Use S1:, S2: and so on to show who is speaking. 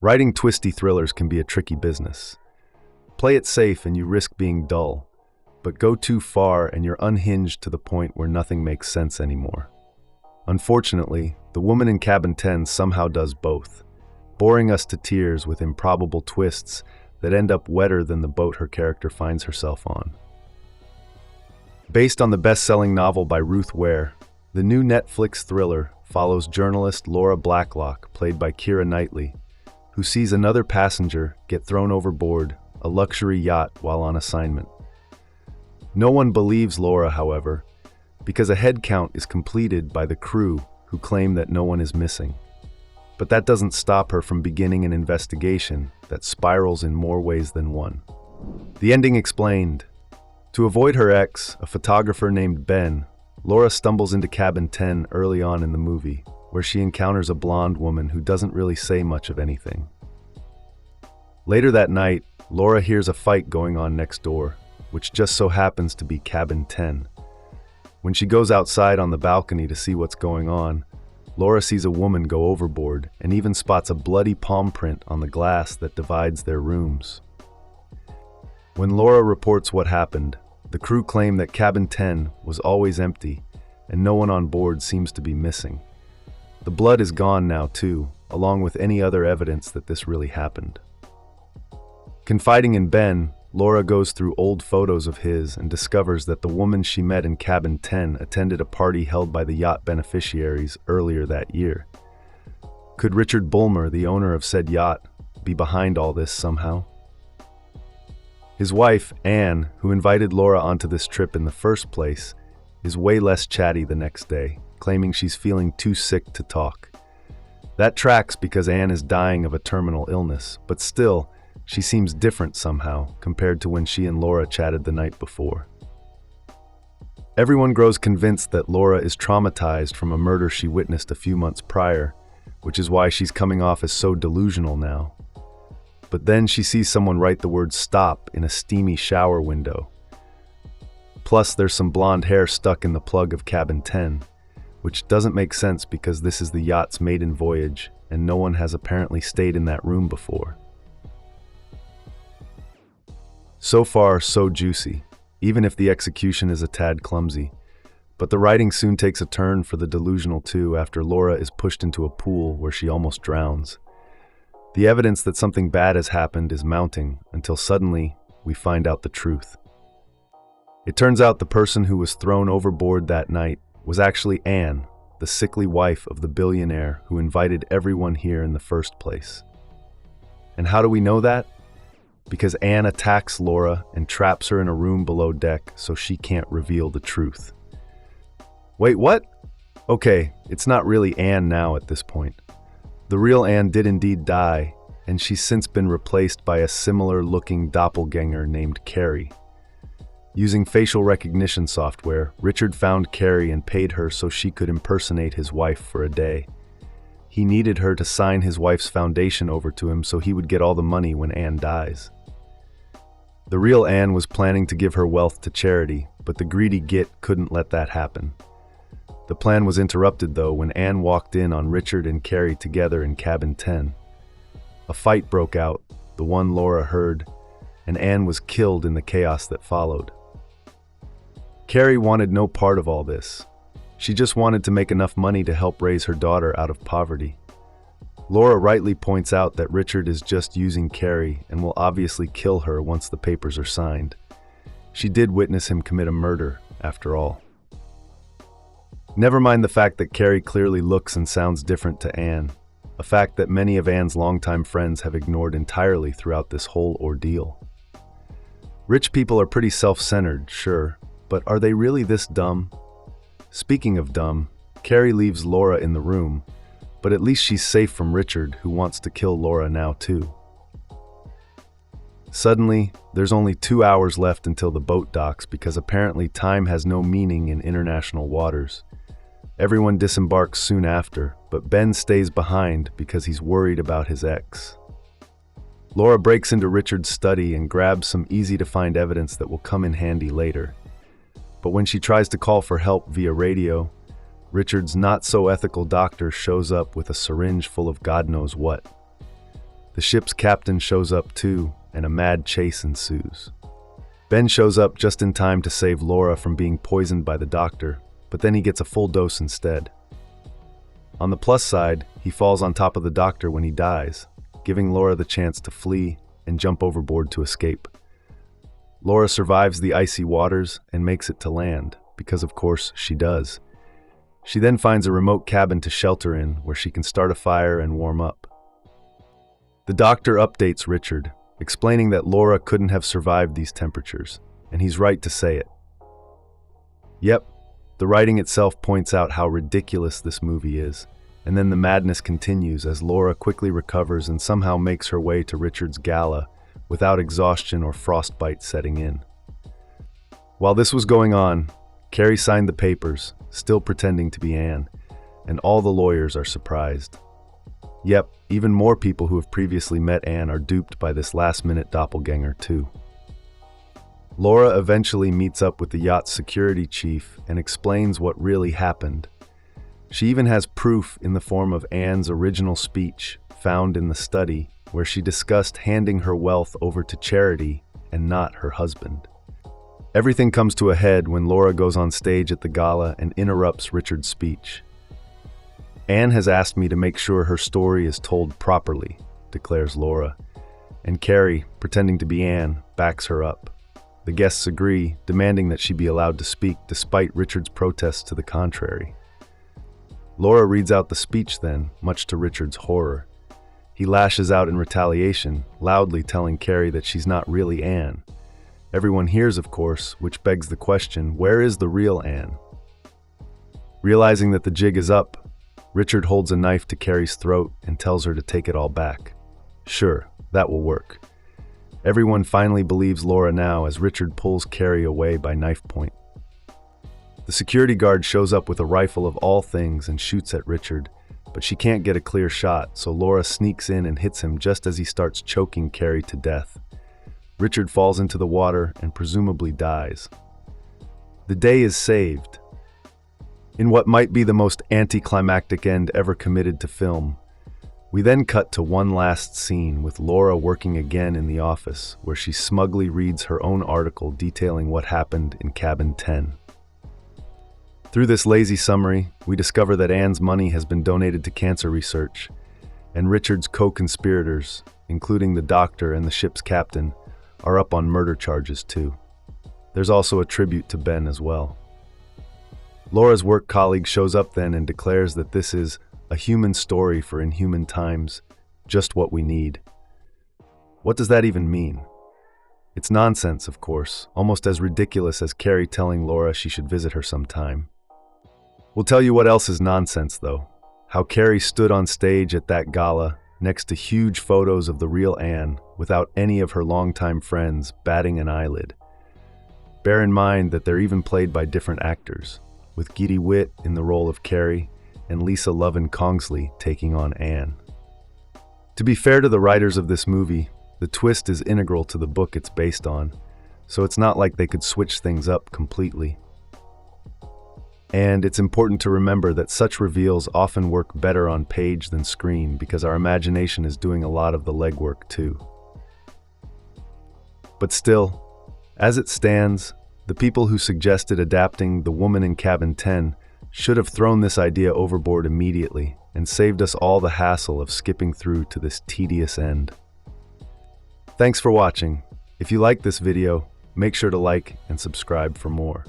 S1: Writing twisty thrillers can be a tricky business. Play it safe and you risk being dull, but go too far and you're unhinged to the point where nothing makes sense anymore. Unfortunately, the woman in Cabin 10 somehow does both, boring us to tears with improbable twists that end up wetter than the boat her character finds herself on. Based on the best-selling novel by Ruth Ware, the new Netflix thriller follows journalist Laura Blacklock, played by Keira Knightley, who sees another passenger get thrown overboard a luxury yacht while on assignment. No one believes Laura, however, because a head count is completed by the crew who claim that no one is missing. But that doesn't stop her from beginning an investigation that spirals in more ways than one. The ending explained. To avoid her ex, a photographer named Ben, Laura stumbles into Cabin 10 early on in the movie, where she encounters a blonde woman who doesn't really say much of anything. Later that night, Laura hears a fight going on next door, which just so happens to be Cabin 10. When she goes outside on the balcony to see what's going on, Laura sees a woman go overboard and even spots a bloody palm print on the glass that divides their rooms. When Laura reports what happened, the crew claim that Cabin 10 was always empty and no one on board seems to be missing. The blood is gone now too, along with any other evidence that this really happened. Confiding in Ben, Laura goes through old photos of his and discovers that the woman she met in Cabin 10 attended a party held by the yacht beneficiaries earlier that year. Could Richard Bullmer, the owner of said yacht, be behind all this somehow? His wife, Anne, who invited Laura onto this trip in the first place, is way less chatty the next day, claiming she's feeling too sick to talk. That tracks because Anne is dying of a terminal illness, but still, she seems different somehow compared to when she and Laura chatted the night before. Everyone grows convinced that Laura is traumatized from a murder she witnessed a few months prior, which is why she's coming off as so delusional now. But then she sees someone write the word "stop" in a steamy shower window. Plus, there's some blonde hair stuck in the plug of Cabin 10, which doesn't make sense because this is the yacht's maiden voyage and no one has apparently stayed in that room before. So far, so juicy, even if the execution is a tad clumsy. But the writing soon takes a turn for the delusional too after Laura is pushed into a pool where she almost drowns. The evidence that something bad has happened is mounting until suddenly we find out the truth. It turns out the person who was thrown overboard that night was actually Anne, the sickly wife of the billionaire who invited everyone here in the first place. And how do we know that? Because Anne attacks Laura and traps her in a room below deck so she can't reveal the truth. Wait, what? Okay, it's not really Anne now at this point. The real Anne did indeed die, and she's since been replaced by a similar-looking doppelganger named Carrie. Using facial recognition software, Richard found Carrie and paid her so she could impersonate his wife for a day. He needed her to sign his wife's foundation over to him so he would get all the money when Anne dies. The real Anne was planning to give her wealth to charity, but the greedy git couldn't let that happen. The plan was interrupted, though, when Anne walked in on Richard and Carrie together in Cabin 10. A fight broke out, the one Laura heard, and Anne was killed in the chaos that followed. Carrie wanted no part of all this. She just wanted to make enough money to help raise her daughter out of poverty. Laura rightly points out that Richard is just using Carrie and will obviously kill her once the papers are signed. She did witness him commit a murder, after all. Never mind the fact that Carrie clearly looks and sounds different to Anne, a fact that many of Anne's longtime friends have ignored entirely throughout this whole ordeal. Rich people are pretty self-centered, sure, but are they really this dumb? Speaking of dumb, Carrie leaves Laura in the room, but at least she's safe from Richard, who wants to kill Laura now too. Suddenly, there's only 2 hours left until the boat docks because apparently time has no meaning in international waters. Everyone disembarks soon after, but Ben stays behind because he's worried about his ex. Laura breaks into Richard's study and grabs some easy-to-find evidence that will come in handy later. But when she tries to call for help via radio, Richard's not-so-ethical doctor shows up with a syringe full of God knows what. The ship's captain shows up too, and a mad chase ensues. Ben shows up just in time to save Laura from being poisoned by the doctor, but then he gets a full dose instead. On the plus side, he falls on top of the doctor when he dies, giving Laura the chance to flee and jump overboard to escape. Laura survives the icy waters and makes it to land, because of course she does. She then finds a remote cabin to shelter in where she can start a fire and warm up. The doctor updates Richard, explaining that Laura couldn't have survived these temperatures, and he's right to say it. Yep, the writing itself points out how ridiculous this movie is, and then the madness continues as Laura quickly recovers and somehow makes her way to Richard's gala without exhaustion or frostbite setting in. While this was going on, Carrie signed the papers, still pretending to be Anne, and all the lawyers are surprised. Yep, even more people who have previously met Anne are duped by this last-minute doppelganger too. Laura eventually meets up with the yacht's security chief and explains what really happened. She even has proof in the form of Anne's original speech, found in the study, where she discussed handing her wealth over to charity and not her husband. Everything comes to a head when Laura goes on stage at the gala and interrupts Richard's speech. Anne has asked me to make sure her story is told properly, declares Laura, and Carrie, pretending to be Anne, backs her up. The guests agree, demanding that she be allowed to speak despite Richard's protests to the contrary. Laura reads out the speech then, much to Richard's horror. He lashes out in retaliation, loudly telling Carrie that she's not really Anne. Everyone hears, of course, which begs the question, where is the real Anne? Realizing that the jig is up, Richard holds a knife to Carrie's throat and tells her to take it all back. Sure, that will work. Everyone finally believes Laura now as Richard pulls Carrie away by knife point. The security guard shows up with a rifle of all things and shoots at Richard, but she can't get a clear shot, so Laura sneaks in and hits him just as he starts choking Carrie to death. Richard falls into the water and presumably dies. The day is saved. In what might be the most anticlimactic end ever committed to film, we then cut to one last scene with Laura working again in the office, where she smugly reads her own article detailing what happened in cabin 10. Through this lazy summary, we discover that Anne's money has been donated to cancer research, and Richard's co-conspirators, including the doctor and the ship's captain, are up on murder charges too. There's also a tribute to Ben as well. Laura's work colleague shows up then and declares that this is a human story for inhuman times, just what we need. What does that even mean? It's nonsense, of course, almost as ridiculous as Carrie telling Laura she should visit her sometime. We'll tell you what else is nonsense, though. How Carrie stood on stage at that gala, next to huge photos of the real Anne, without any of her longtime friends batting an eyelid. Bear in mind that they're even played by different actors, with Giddy Witt in the role of Carrie and Lisa Loven-Kongsley taking on Anne. To be fair to the writers of this movie, the twist is integral to the book it's based on, so it's not like they could switch things up completely. And it's important to remember that such reveals often work better on page than screen because our imagination is doing a lot of the legwork too. But still, as it stands, the people who suggested adapting The Woman in Cabin 10 should have thrown this idea overboard immediately and saved us all the hassle of skipping through to this tedious end. Thanks for watching. If you liked this video, make sure to like and subscribe for more.